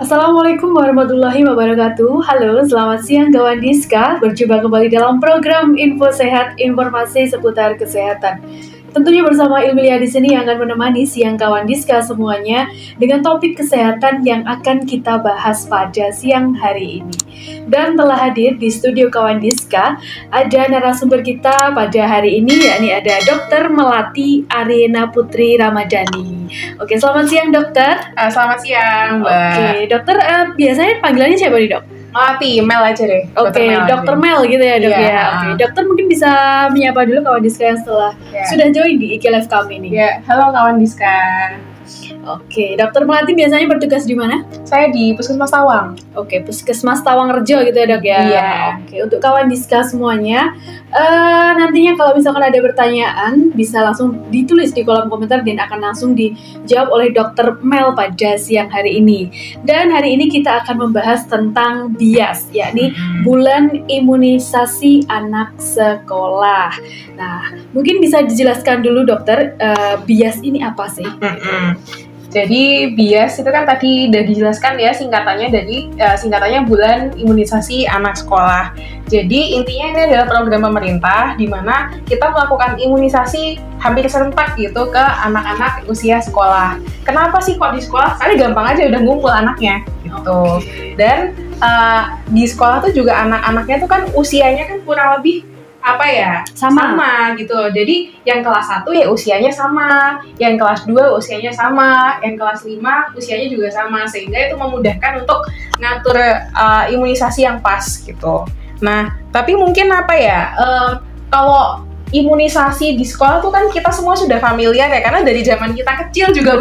Assalamualaikum warahmatullahi wabarakatuh. Halo, selamat siang kawan Diska. Berjumpa kembali dalam program Info Sehat, informasi seputar kesehatan. Tentunya bersama Ilmiah di sini yang akan menemani siang kawan Diska semuanya dengan topik kesehatan yang akan kita bahas pada siang hari ini. Dan telah hadir di studio kawan Diska ada narasumber kita pada hari ini, yakni ada Dr. Melati Arena Putri Ramadhani. Oke, selamat siang dokter. Selamat siang, Mbak. Oke, dokter biasanya panggilannya siapa nih dok? Melati, Mel aja deh. Oke, Dokter Mel gitu ya dok ya. Oke, dokter mungkin bisa menyapa dulu kawan Diska yang sudah join di IG Live kami nih. Ya, halo kawan Diska. Oke, Dokter Melati biasanya bertugas di mana? Saya di Puskesmas Tawang. Oke, Puskesmas Tawang Rejo gitu ya dok ya. Iya. Oke, untuk kawan Diska semuanya, nantinya kalau misalkan ada pertanyaan bisa langsung ditulis di kolom komentar dan akan langsung dijawab oleh Dokter Mel pada siang hari ini. Dan hari ini kita akan membahas tentang BIAS, yakni Bulan Imunisasi Anak Sekolah. Nah, mungkin bisa dijelaskan dulu dokter, BIAS ini apa sih? Jadi BIAS itu kan tadi udah dijelaskan ya singkatannya Bulan Imunisasi Anak Sekolah. Jadi intinya ini adalah program pemerintah di mana kita melakukan imunisasi hampir serentak gitu ke anak-anak usia sekolah. Kenapa sih kok di sekolah? Karena gampang aja udah ngumpul anaknya gitu. Dan di sekolah tuh juga anak-anaknya tuh kan usianya kan kurang lebih sama gitu. Jadi yang kelas 1 ya usianya sama, yang kelas 2 usianya sama, yang kelas 5 usianya juga sama, sehingga itu memudahkan untuk ngatur imunisasi yang pas gitu. Nah, tapi mungkin kalau imunisasi di sekolah tuh kan kita semua sudah familiar ya, karena dari zaman kita kecil juga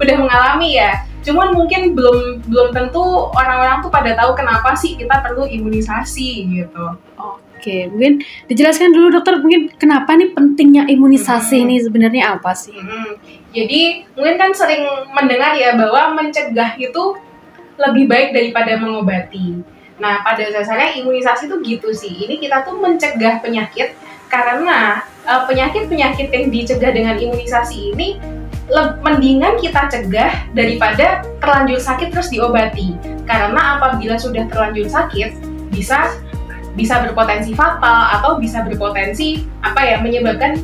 udah mengalami ya. Cuman mungkin belum tentu orang-orang tuh pada tahu kenapa sih kita perlu imunisasi gitu. Oke, mungkin dijelaskan dulu dokter, mungkin kenapa nih pentingnya imunisasi ini sebenarnya apa sih? Jadi mungkin kan sering mendengar ya bahwa mencegah itu lebih baik daripada mengobati. Nah, pada dasarnya imunisasi itu gitu sih. Ini kita tuh mencegah penyakit karena penyakit-penyakit yang dicegah dengan imunisasi ini mendingan kita cegah daripada terlanjur sakit terus diobati. Karena apabila sudah terlanjur sakit bisa berpotensi fatal atau bisa berpotensi menyebabkan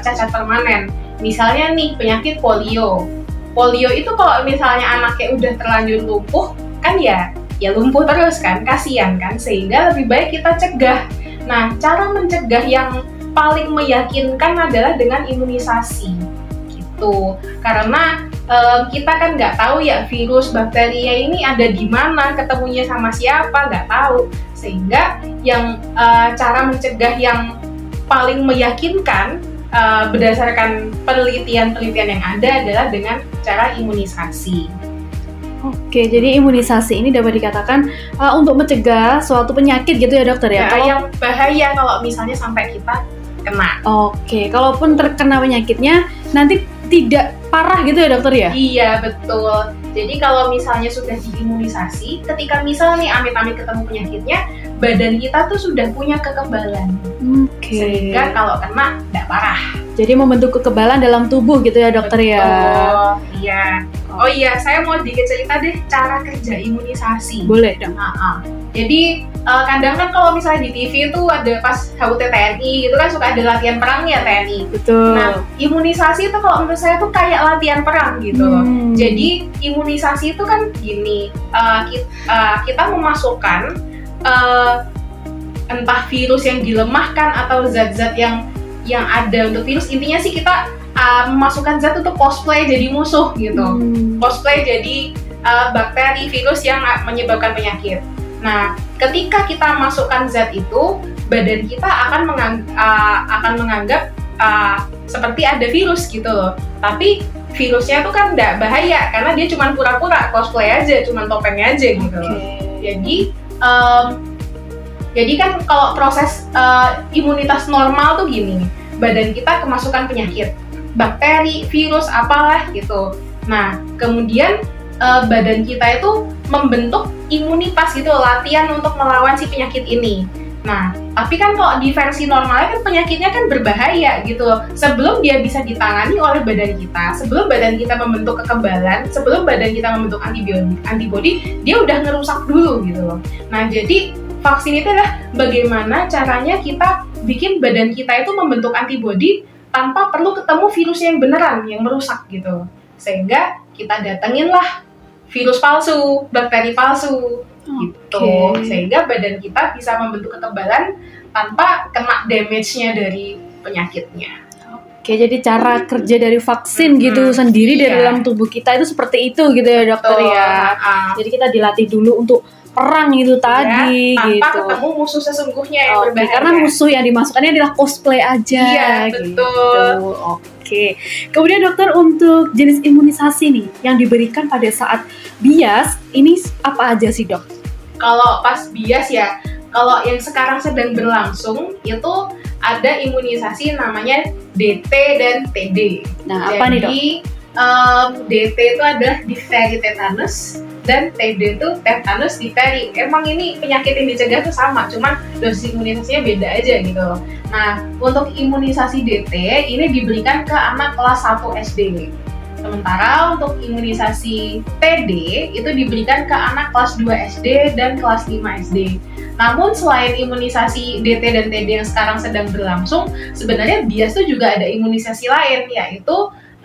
cacat permanen. Misalnya nih penyakit polio. Polio itu kalau misalnya anaknya udah terlanjur lumpuh kan ya lumpuh terus kan, kasihan kan, sehingga lebih baik kita cegah. Nah, cara mencegah yang paling meyakinkan adalah dengan imunisasi gitu. Karena kita kan nggak tahu ya virus bakteria ini ada di mana, ketemunya sama siapa, nggak tahu. Sehingga yang cara mencegah yang paling meyakinkan berdasarkan penelitian-penelitian yang ada adalah dengan cara imunisasi. Oke, jadi imunisasi ini dapat dikatakan untuk mencegah suatu penyakit gitu ya dokter ya? Yang bahaya kalau misalnya sampai kita kena. Oke, kalaupun terkena penyakitnya nanti tidak parah gitu ya dokter ya? Iya, betul. Jadi kalau misalnya sudah diimunisasi, ketika misalnya amit-amit ketemu penyakitnya, badan kita tuh sudah punya kekebalan. Sehingga kalau kena tidak parah. Jadi membentuk kekebalan dalam tubuh gitu ya dokter ya? Iya. Oh iya, saya mau dikit cerita deh cara kerja imunisasi. Boleh dong. Jadi kadang kan kalau misalnya di TV itu ada pas HUT TNI itu kan suka ada latihan perang ya TNI. Betul. Nah, imunisasi itu kalau menurut saya tuh kayak latihan perang gitu loh. Jadi imunisasi itu kan gini, kita memasukkan entah virus yang dilemahkan atau zat-zat yang ada untuk virus. Intinya sih kita memasukkan zat untuk cosplay jadi musuh gitu. Cosplay jadi bakteri, virus yang menyebabkan penyakit. Nah, ketika kita masukkan zat itu, badan kita akan menganggap seperti ada virus gitu loh. Tapi virusnya tuh kan nggak bahaya karena dia cuma pura-pura cosplay aja, cuma topengnya aja gitu loh. Jadi kan kalau proses imunitas normal tuh gini, badan kita kemasukan penyakit, bakteri, virus, apalah gitu. Nah, kemudian badan kita itu membentuk imunitas gitu, latihan untuk melawan si penyakit ini. Nah, tapi kan kalau di versi normalnya kan penyakitnya kan berbahaya gitu loh. Sebelum dia bisa ditangani oleh badan kita, sebelum badan kita membentuk kekebalan, sebelum badan kita membentuk antibodi, dia udah ngerusak dulu gitu loh. Nah, jadi vaksin itu adalah bagaimana caranya kita bikin badan kita itu membentuk antibodi tanpa perlu ketemu virus yang beneran, yang merusak gitu. Sehingga kita datengin lah virus palsu, bakteri palsu, gitu. Sehingga badan kita bisa membentuk kekebalan tanpa kena damage-nya dari penyakitnya. Oke, jadi cara kerja dari vaksin gitu sendiri dari dalam tubuh kita itu seperti itu gitu ya dokter ya. Jadi kita dilatih dulu untuk perang itu tadi tanpa gitu. ketemu musuh sesungguhnya yang berbahaya. Karena musuh yang dimasukkannya adalah cosplay aja. Iya, betul. Gitu. Oke. Kemudian dokter, untuk jenis imunisasi nih yang diberikan pada saat bias ini apa aja sih dok? Kalau pas bias ya, kalau yang sekarang sedang berlangsung itu ada imunisasi namanya DT dan TD. Nah, apa nih dok? DT itu adalah diphtheria tetanus dan TD itu tetanus diphtheria. Emang ini penyakit yang dicegah itu sama, cuman dosis imunisasinya beda aja gitu. Nah, untuk imunisasi DT ini diberikan ke anak kelas 1 SD. Sementara untuk imunisasi TD itu diberikan ke anak kelas 2 SD dan kelas 5 SD. Namun selain imunisasi DT dan TD yang sekarang sedang berlangsung, sebenarnya bias itu juga ada imunisasi lain, yaitu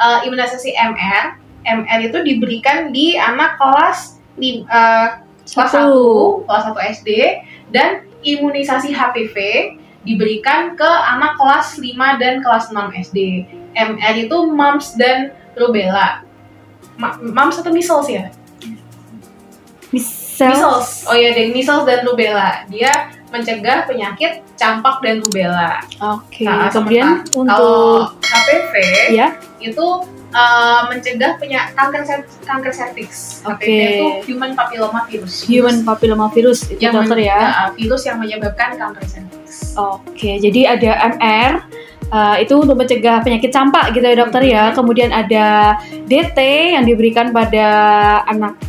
imunisasi MR. MR itu diberikan di anak kelas 1 SD, dan imunisasi HPV diberikan ke anak kelas 5 dan kelas 6 SD. MR itu mumps dan rubella. Mumps atau measles ya? Measles. Oh iya deh, measles dan rubella. Dia mencegah penyakit campak dan rubella. Oke. Kemudian untuk kalau HPV itu mencegah kanker serviks. HPV itu human papilloma virus. Human papilloma virus itu dokter ya. Virus yang menyebabkan kanker serviks. Oke, jadi ada MR itu untuk mencegah penyakit campak gitu ya dokter ya. Kemudian ada DT yang diberikan pada anak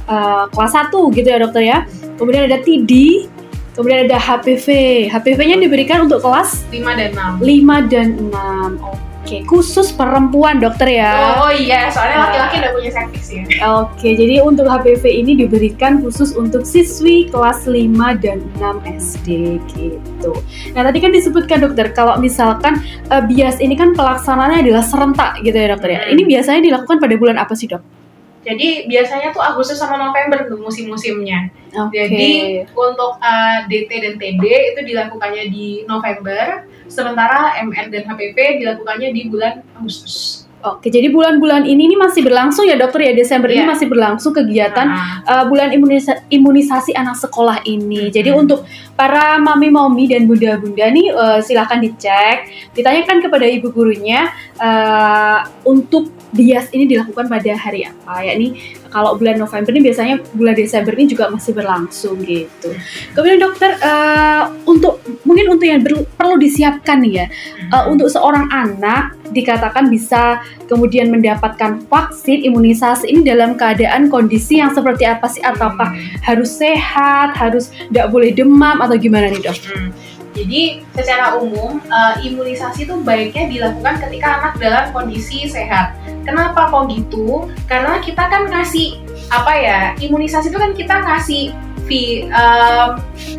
kelas 1 gitu ya dokter ya. Kemudian ada TD, kemudian ada HPV. HPV-nya diberikan untuk kelas 5 dan 6. 5 dan 6. Oke, khusus perempuan dokter ya. Oh iya, soalnya laki-laki udah punya serviks ya. Oke, jadi untuk HPV ini diberikan khusus untuk siswi kelas 5 dan 6 SD gitu. Nah, tadi kan disebutkan dokter, kalau misalkan bias ini kan pelaksanaannya adalah serentak gitu ya dokter ya. Ini biasanya dilakukan pada bulan apa sih dok? Jadi biasanya tuh Agustus sama November tuh musim-musimnya. Jadi untuk DT dan TD itu dilakukannya di November, sementara MR dan HPV dilakukannya di bulan Agustus. Oke, jadi bulan-bulan ini masih berlangsung ya dokter ya, Desember ini masih berlangsung kegiatan bulan imunisasi anak sekolah ini. Jadi untuk para mami-mami dan bunda-bunda nih silahkan dicek, ditanyakan kepada ibu gurunya untuk bias ini dilakukan pada hari apa, yakni kalau bulan November ini biasanya bulan Desember ini juga masih berlangsung gitu. Kemudian dokter, mungkin untuk yang perlu disiapkan nih ya, untuk seorang anak dikatakan bisa kemudian mendapatkan vaksin imunisasi ini dalam keadaan kondisi yang seperti apa sih? Ataukah harus sehat, harus tidak boleh demam atau gimana nih dok? Jadi secara umum imunisasi itu baiknya dilakukan ketika anak dalam kondisi sehat. Kenapa kok gitu? Karena kita kan ngasih imunisasi itu kan kita ngasih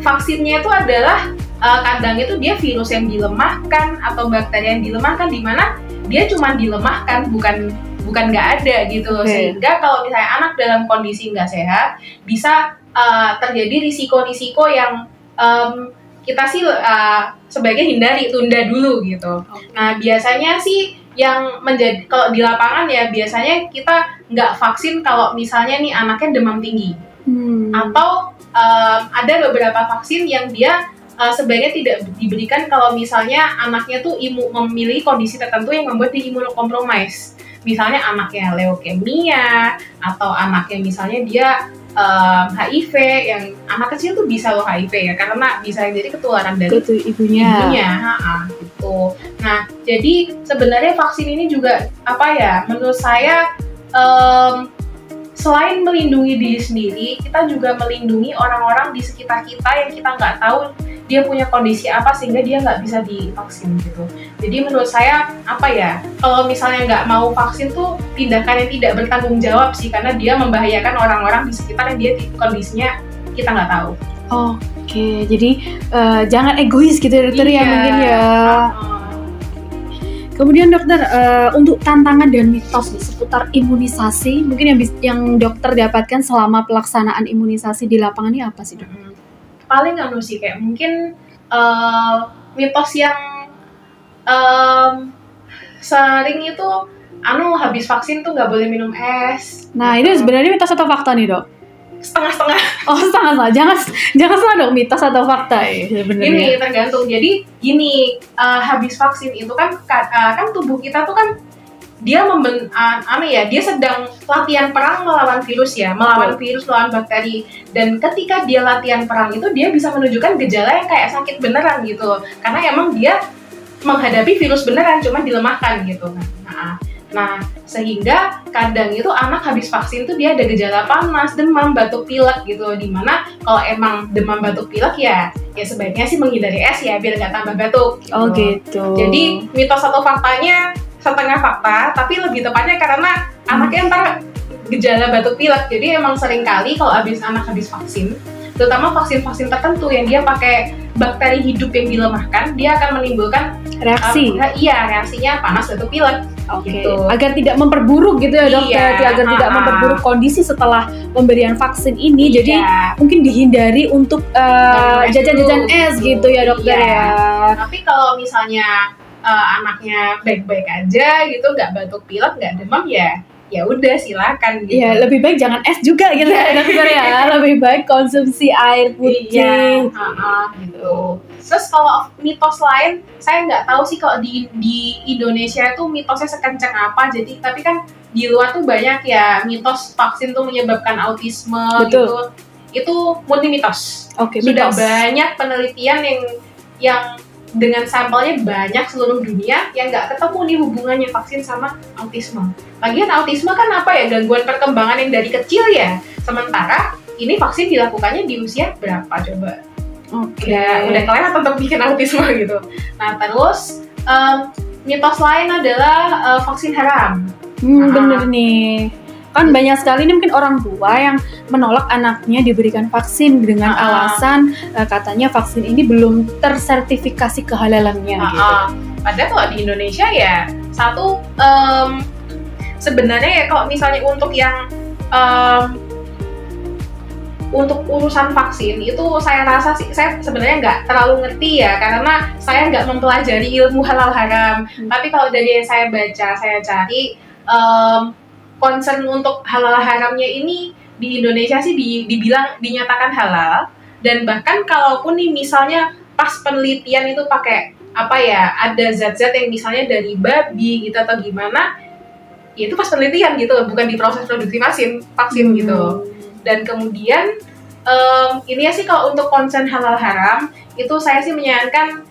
vaksinnya itu adalah kadang itu dia virus yang dilemahkan atau bakteri yang dilemahkan, di mana dia cuma dilemahkan, bukan nggak ada gitu. Sehingga kalau misalnya anak dalam kondisi nggak sehat, bisa terjadi risiko-risiko yang kita sih sebaiknya hindari, tunda dulu gitu. Nah biasanya sih yang menjadi, kalau di lapangan ya biasanya kita nggak vaksin kalau misalnya nih anaknya demam tinggi, atau ada beberapa vaksin yang dia sebaiknya tidak diberikan kalau misalnya anaknya tuh memiliki kondisi tertentu yang membuat dia imunokompromis. Misalnya anaknya leukemia, atau anaknya misalnya dia HIV, yang anak kecil tuh bisa loh HIV ya, karena bisa jadi ketularan dari ibunya gitu. Nah, jadi sebenarnya vaksin ini juga menurut saya selain melindungi diri sendiri, kita juga melindungi orang-orang di sekitar kita yang kita nggak tahu dia punya kondisi apa sehingga dia nggak bisa divaksin gitu. Jadi menurut saya apa ya, kalau misalnya nggak mau vaksin tuh tindakan yang tidak bertanggung jawab sih, karena dia membahayakan orang-orang di sekitar yang dia kondisinya kita nggak tahu. Oke, jadi jangan egois gitu ya dokter ya mungkin ya. Kemudian dokter, untuk tantangan dan mitos nih seputar imunisasi, mungkin yang dokter dapatkan selama pelaksanaan imunisasi di lapangan ini apa sih dok? Paling sih kayak mungkin mitos yang sering itu habis vaksin tuh nggak boleh minum es. Nah itu sebenarnya mitos atau fakta nih dok? Setengah-setengah. Oh setengah-setengah, jangan salah dong mitos atau fakta ya sebenarnya. Ini tergantung. Jadi gini, habis vaksin itu kan tubuh kita tuh kan dia dia sedang latihan perang melawan virus ya, melawan virus, melawan bakteri. Dan ketika dia latihan perang itu dia bisa menunjukkan gejala yang kayak sakit beneran gitu. Karena emang dia menghadapi virus beneran, cuma dilemahkan gitu. Nah, sehingga kadang itu anak habis vaksin tuh dia ada gejala panas, demam, batuk pilek gitu. Dimana kalau emang demam, batuk pilek ya sebaiknya sih menghindari es ya biar nggak tambah batuk. Gitu. Oh gitu. Jadi mitos atau faktanya setengah fakta, tapi lebih tepatnya karena anaknya ntar gejala batuk pilek. Jadi emang sering kali kalau anak habis vaksin, terutama vaksin-vaksin tertentu yang dia pakai bakteri hidup yang dilemahkan, dia akan menimbulkan reaksi. Reaksinya panas, batuk pilek. Gitu. Agar tidak memperburuk gitu ya dokter, agar tidak memperburuk kondisi setelah pemberian vaksin ini. Jadi mungkin dihindari untuk jajan-jajan es gitu ya dokter ya. Tapi kalau misalnya anaknya baik-baik aja gitu, nggak batuk pilek, nggak demam ya udah silakan gitu. Iya, lebih baik jangan es juga gitu ya dokter ya. Lebih baik konsumsi air putih. Gitu. Terus kalau mitos lain, saya nggak tahu sih kalau di Indonesia itu mitosnya sekencang apa. Jadi tapi kan di luar tuh banyak ya mitos vaksin tuh menyebabkan autisme. Betul. Gitu. Itu murni mitos. mitos. Sudah banyak penelitian yang dengan sampelnya banyak seluruh dunia yang nggak ketemu nih hubungannya vaksin sama autisme. Lagian autisme kan apa ya, gangguan perkembangan yang dari kecil ya. Sementara ini vaksin dilakukannya di usia berapa coba? Udah kelihatan tetap bikin autisme gitu. Nah terus mitos lain adalah vaksin haram. Bener nih. Kan banyak sekali ini mungkin orang tua yang menolak anaknya diberikan vaksin dengan alasan katanya vaksin ini belum tersertifikasi kehalalannya gitu. Padahal kalau di Indonesia ya sebenarnya ya kalau misalnya untuk yang untuk urusan vaksin itu saya rasa sih saya sebenarnya nggak terlalu ngerti ya, karena saya nggak mempelajari ilmu halal haram. Tapi kalau dari yang saya baca, saya cari concern untuk halal haramnya ini di Indonesia sih dinyatakan halal, dan bahkan kalaupun nih misalnya pas penelitian itu pakai ada zat-zat yang misalnya dari babi gitu atau gimana, ya itu pas penelitian gitu, bukan di proses produksi vaksin gitu. Dan kemudian ini ya sih kalau untuk concern halal haram itu saya sih menyarankan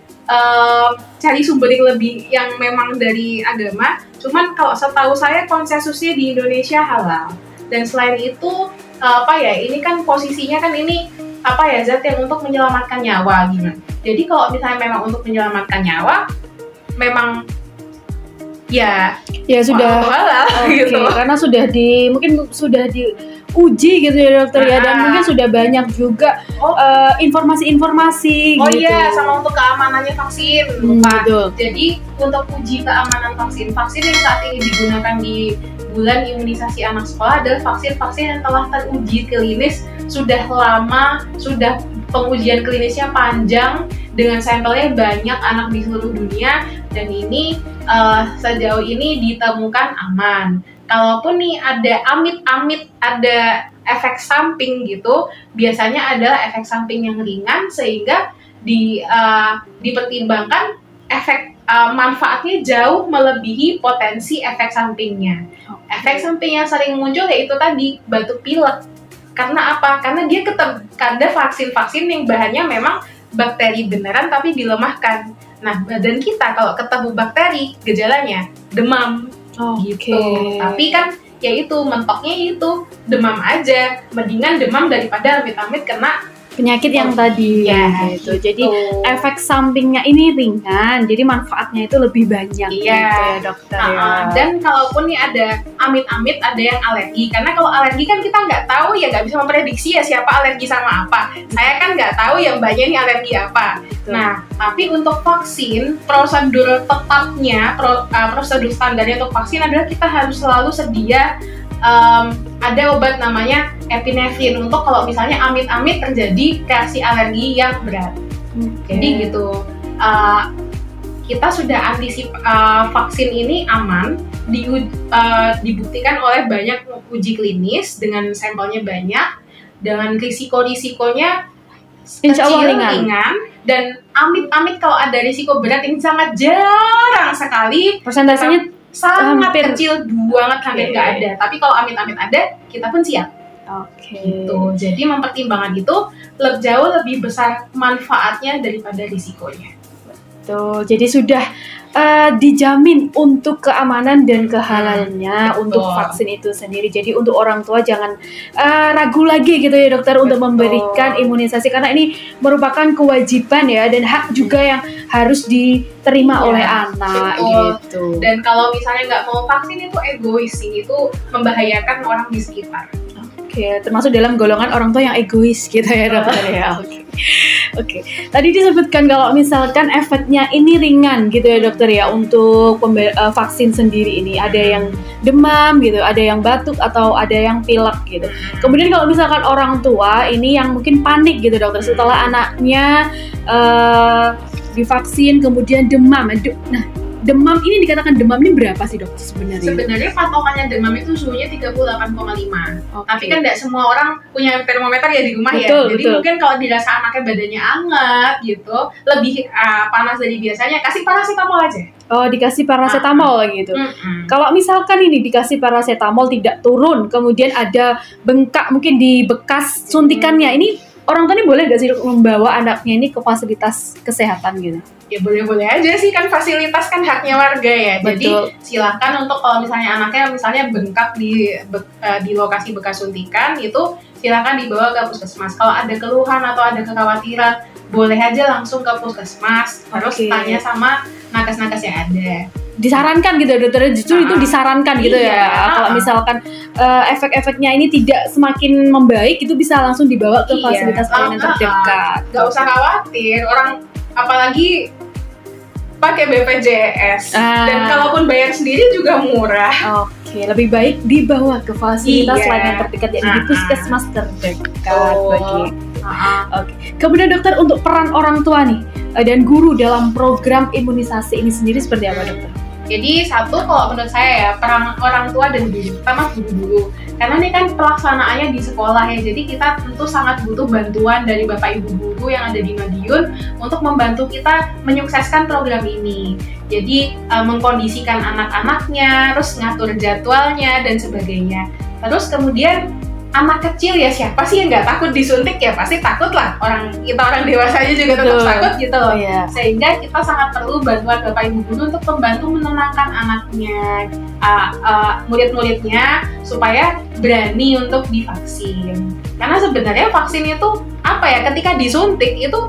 cari sumber yang memang dari agama. Cuman kalau setahu saya konsensusnya di Indonesia halal. Dan selain itu ini kan posisinya kan ini zat yang untuk menyelamatkan nyawa gimana. Jadi kalau misalnya memang untuk menyelamatkan nyawa, memang ya sudah halal gitu. Karena mungkin sudah diuji gitu ya dokter ya, dan mungkin sudah banyak juga informasi-informasi gitu. Iya, sama untuk keamanannya vaksin. Betul. Jadi untuk uji keamanan vaksin yang saat ini digunakan di bulan imunisasi anak sekolah adalah vaksin-vaksin yang telah teruji klinis sudah lama, sudah pengujian klinisnya panjang dengan sampelnya banyak anak di seluruh dunia, dan ini sejauh ini ditemukan aman. Kalaupun nih ada amit-amit ada efek samping gitu, biasanya adalah efek samping yang ringan sehingga dipertimbangkan efek manfaatnya jauh melebihi potensi efek sampingnya. Efek samping yang sering muncul yaitu tadi batuk pilek. Karena apa? Karena dia ada vaksin-vaksin yang bahannya memang bakteri beneran tapi dilemahkan. Nah, badan kita kalau ketemu bakteri gejalanya demam. Gitu. Tapi kan ya itu mentoknya itu demam aja, mendingan demam daripada amit-amit kena penyakit yang tadi ya, gitu. Jadi efek sampingnya ini ringan, jadi manfaatnya itu lebih banyak gitu ya dokter ya. Dan kalaupun nih ada amit-amit ada yang alergi, karena kalau alergi kan kita nggak tahu ya, nggak bisa memprediksi ya siapa alergi sama apa. Saya kan nggak tahu ya mbaknya ini alergi apa. Nah, tapi untuk vaksin, prosedur tetapnya, prosedur standarnya untuk vaksin adalah kita harus selalu sedia ada obat namanya epinefrin untuk kalau misalnya amit-amit terjadi reaksi alergi yang berat. Jadi gitu, kita sudah vaksin ini aman, dibuktikan oleh banyak uji klinis dengan sampelnya banyak, dengan risiko-risikonya kecil, ringan, dan amit-amit kalau ada risiko berat yang sangat jarang sekali, persentasenya sangat kecil banget, hampir nggak ada. Tapi kalau amit-amit ada, kita pun siap. Gitu. Jadi mempertimbangkan itu jauh lebih besar manfaatnya daripada risikonya. Betul. Jadi sudah dijamin untuk keamanan dan kehalalnya untuk vaksin itu sendiri. Jadi untuk orang tua jangan ragu lagi gitu ya dokter untuk memberikan imunisasi, karena ini merupakan kewajiban ya dan hak juga yang harus diterima oleh anak gitu. Dan kalau misalnya nggak mau vaksin itu egois sih, itu membahayakan orang di sekitar. Termasuk dalam golongan orang tua yang egois gitu ya dokter ya. Oke. Tadi disebutkan kalau misalkan efeknya ini ringan gitu ya dokter ya untuk vaksin sendiri ini. Ada yang demam gitu, ada yang batuk atau ada yang pilek gitu. Kemudian kalau misalkan orang tua ini yang mungkin panik gitu dokter setelah anaknya divaksin kemudian demam. Nah, demam ini dikatakan demam ini berapa sih dokter sebenarnya? Sebenarnya patokannya demam itu suhunya 38,5. Tapi kan tidak semua orang punya termometer ya di rumah ya. Jadi mungkin kalau dirasa anaknya badannya hangat gitu, lebih panas dari biasanya, kasih paracetamol aja. Oh, dikasih paracetamol gitu. Kalau misalkan ini dikasih paracetamol tidak turun, kemudian ada bengkak mungkin di bekas suntikannya, ini orang tua ini boleh nggak sih membawa anaknya ini ke fasilitas kesehatan gitu? Ya boleh-boleh aja sih, kan fasilitas kan haknya warga ya. Jadi silahkan untuk kalau misalnya anaknya bengkak di lokasi bekas suntikan itu silahkan dibawa ke puskesmas. Kalau ada keluhan atau ada kekhawatiran boleh aja langsung ke puskesmas, terus tanya sama nakes-nakes yang ada. Disarankan gitu dokter, justru itu disarankan gitu ya. Kalau misalkan efek-efeknya ini tidak semakin membaik, itu bisa langsung dibawa ke fasilitas pelayanan terdekat. Gak usah khawatir, orang apalagi pakai BPJS dan kalaupun bayar sendiri juga murah. Lebih baik dibawa ke fasilitas pelayanan terdekat, yaitu di puskesmas terdekat. Kemudian dokter, untuk peran orang tua nih dan guru dalam program imunisasi ini sendiri seperti apa dokter? Jadi satu, kalau menurut saya ya, peran orang tua dan guru, pertama guru-guru, karena ini kan pelaksanaannya di sekolah ya, jadi kita tentu sangat butuh bantuan dari Bapak Ibu guru yang ada di Madiun untuk membantu kita menyukseskan program ini. Jadi mengkondisikan anak-anaknya, terus ngatur jadwalnya dan sebagainya. Terus kemudian anak kecil ya, siapa sih yang nggak takut disuntik ya? Pasti takut lah, kita orang dewasa aja juga tetap takut gitu loh. Sehingga kita sangat perlu bantuan Bapak Ibu guru untuk membantu menenangkan anaknya, murid-muridnya supaya berani untuk divaksin. Karena sebenarnya vaksin itu apa ya, ketika disuntik itu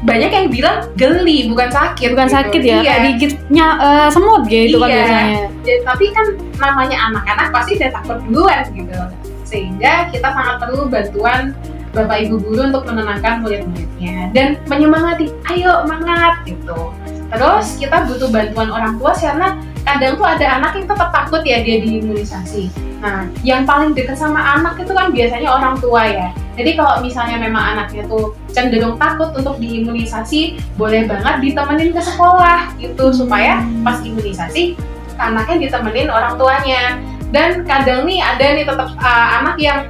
banyak yang bilang geli, bukan sakit. Bukan gitu. Sakit ya, kayak digigitnya semut gitu kan biasanya. Tapi kan namanya anak-anak pasti udah takut duluan gitu. Sehingga kita sangat perlu bantuan Bapak Ibu guru untuk menenangkan murid-muridnya dan menyemangati, ayo semangat gitu. Terus kita butuh bantuan orang tua karena kadang tuh ada anak yang tetap takut ya dia diimunisasi. Nah, yang paling dekat sama anak itu kan biasanya orang tua ya. Jadi kalau misalnya memang anaknya tuh cenderung takut untuk diimunisasi, boleh banget ditemenin ke sekolah gitu supaya pas imunisasi anaknya ditemenin orang tuanya. Dan kadang nih ada nih tetap anak yang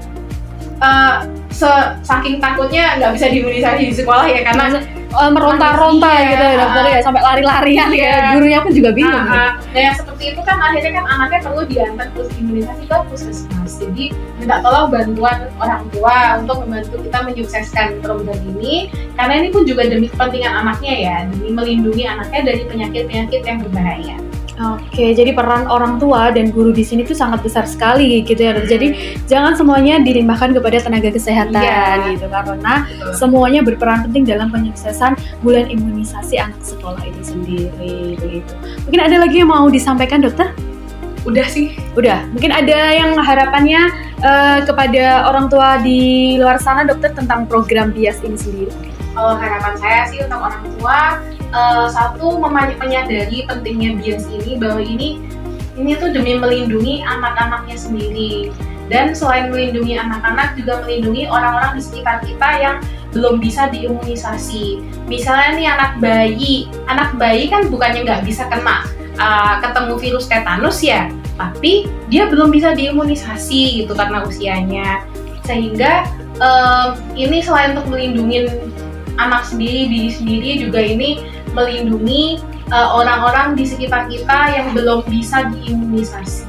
saking takutnya nggak bisa diimunisasi di sekolah ya, karena meronta-ronta gitu ya dokter ya, sampai lari-larian ya, gurunya pun juga bingung. Nah yang seperti itu kan akhirnya kan anaknya perlu diantar terus imunisasi ke puskesmas. Jadi minta tolong bantuan orang tua untuk membantu kita menyukseskan program ini, karena ini pun juga demi kepentingan anaknya ya, demi melindungi anaknya dari penyakit-penyakit yang berbahaya. Oke, jadi peran orang tua dan guru di sini tuh sangat besar sekali gitu ya, Dok. Jadi jangan semuanya dilimpahkan kepada tenaga kesehatan gitu, karena semuanya berperan penting dalam penyuksesan bulan imunisasi anak sekolah itu sendiri begitu. Mungkin ada lagi yang mau disampaikan, Dokter? Udah sih. Udah. Mungkin ada yang harapannya kepada orang tua di luar sana, Dokter, tentang program BIAS ini sendiri? Harapan saya sih untuk orang tua, satu menyadari pentingnya BIAS ini, bahwa ini tuh demi melindungi anak-anaknya sendiri, dan selain melindungi anak-anak juga melindungi orang-orang di sekitar kita yang belum bisa diimunisasi. Misalnya nih anak bayi kan bukannya nggak bisa kena ketemu virus tetanus ya, tapi dia belum bisa diimunisasi gitu karena usianya, sehingga ini selain untuk melindungi anak sendiri, diri sendiri, juga ini melindungi orang-orang di sekitar kita yang belum bisa diimunisasi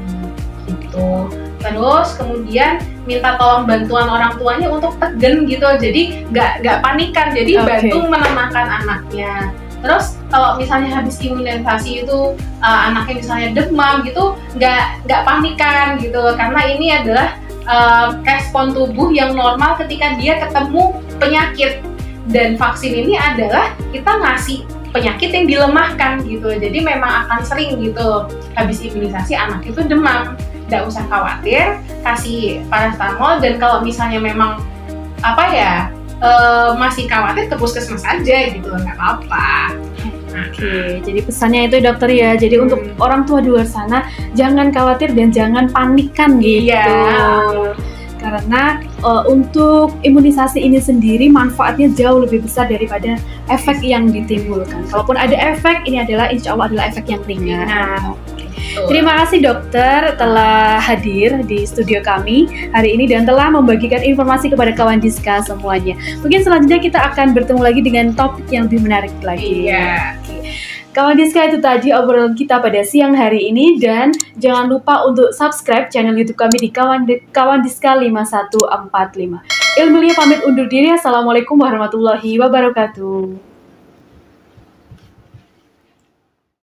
gitu. Terus kemudian minta tolong bantuan orang tuanya untuk tegan gitu, jadi nggak panikan, jadi bantu menenangkan anaknya. Terus kalau misalnya habis imunisasi itu anaknya misalnya demam gitu, nggak panikan gitu, karena ini adalah respon tubuh yang normal ketika dia ketemu penyakit. Dan vaksin ini adalah kita ngasih penyakit yang dilemahkan gitu, jadi memang akan sering gitu habis imunisasi anak itu demam. Nggak usah khawatir, kasih paracetamol, dan kalau misalnya memang masih khawatir ke puskesmas aja gitu, nggak apa-apa. Oke, jadi pesannya itu, Dokter ya. Jadi untuk orang tua di luar sana jangan khawatir dan jangan panikan gitu. Iya. Karena untuk imunisasi ini sendiri manfaatnya jauh lebih besar daripada efek yang ditimbulkan. Kalaupun ada efek, ini insya Allah adalah efek yang ringan. Terima kasih, Dokter, telah hadir di studio kami hari ini dan telah membagikan informasi kepada kawan Diska semuanya. Mungkin selanjutnya kita akan bertemu lagi dengan topik yang lebih menarik lagi. Iya. Kawan Diska, itu tadi obrolan kita pada siang hari ini, dan jangan lupa untuk subscribe channel YouTube kami di Kawan Diska 5145. Ilmulia pamit undur diri. Assalamualaikum warahmatullahi wabarakatuh.